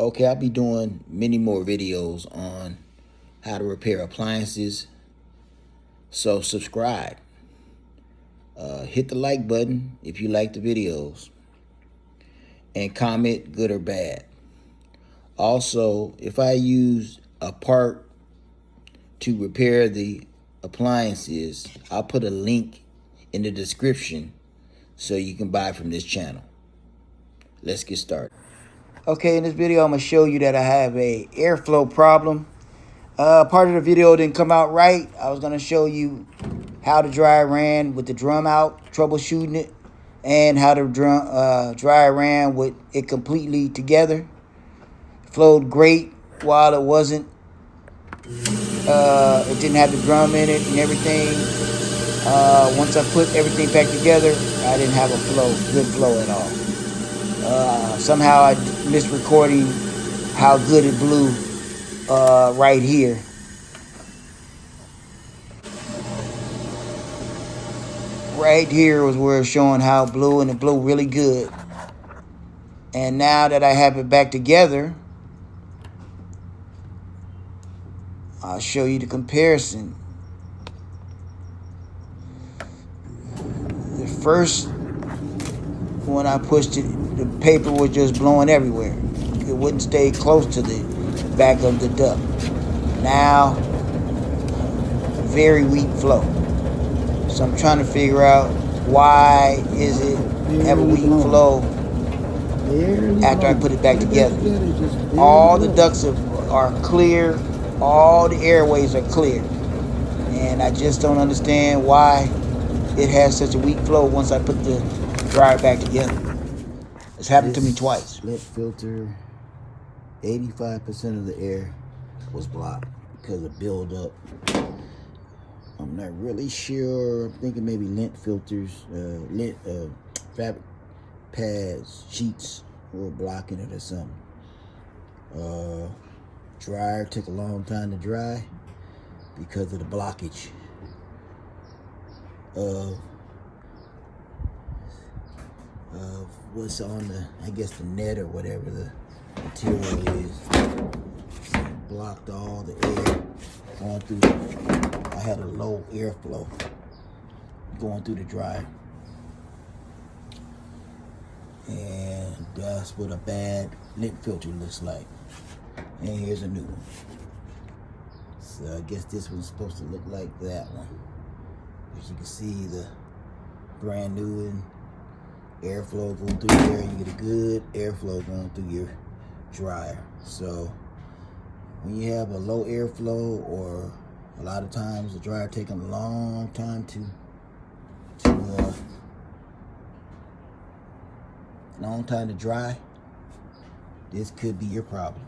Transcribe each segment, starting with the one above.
Okay, I'll be doing many more videos on how to repair appliances. So subscribe. Hit the like button if you like the videos. And comment good or bad. Also, if I use a part to repair the appliances, I'll put a link in the description so you can buy from this channel. Let's get started. Okay, in this video, I'm going to show you that I have a airflow problem. Part of the video didn't come out right. I was going to show you how the dryer ran with the drum out, troubleshooting it, and how the dryer ran with it completely together. It flowed great while it wasn't. It didn't have the drum in it and everything. Once I put everything back together, I didn't have a good flow at all. Somehow I missed recording how good it blew right here. Right here was where it's showing how it blew, and it blew really good. And now that I have it back together, I'll show you the comparison. The first, when I pushed it, the paper was just blowing everywhere. It wouldn't stay close to the back of the duct. Now, very weak flow. So I'm trying to figure out why is it have a weak flow after I put it back together. All the ducts are clear. All the airways are clear. And I just don't understand why it has such a weak flow once I put the dryer back together. It's happened to me twice. Lint filter, 85% of the air was blocked because of buildup. I'm not really sure. I'm thinking maybe lint filters, fabric pads, sheets were blocking it or something. Dryer took a long time to dry because of the blockage of what's on the, I guess the net or whatever the material is. Blocked all the air going through. I had a low airflow going through the dryer. And that's what a bad lint filter looks like. And here's a new one. So I guess this one's supposed to look like that one. As you can see, the brand new and airflow going through there. You get a good airflow going through your dryer. So when you have a low airflow, or a lot of times the dryer taking a long time to dry, this could be your problem.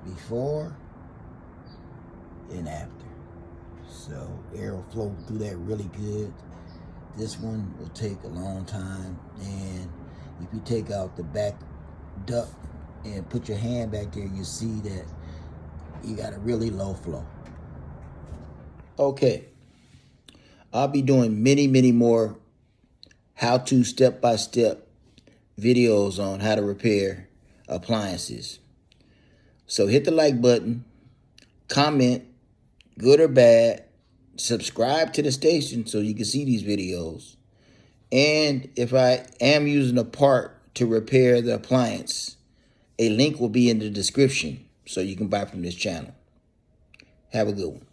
Before and after. So air will flow through that really good. This one will take a long time, and if you take out the back duct and put your hand back there, you see that you got a really low flow. Okay, I'll be doing many more how-to step-by-step videos on how to repair appliances. So hit the like button, comment, good or bad, subscribe to the station so you can see these videos. And if I am using a part to repair the appliance, a link will be in the description so you can buy from this channel. Have a good one.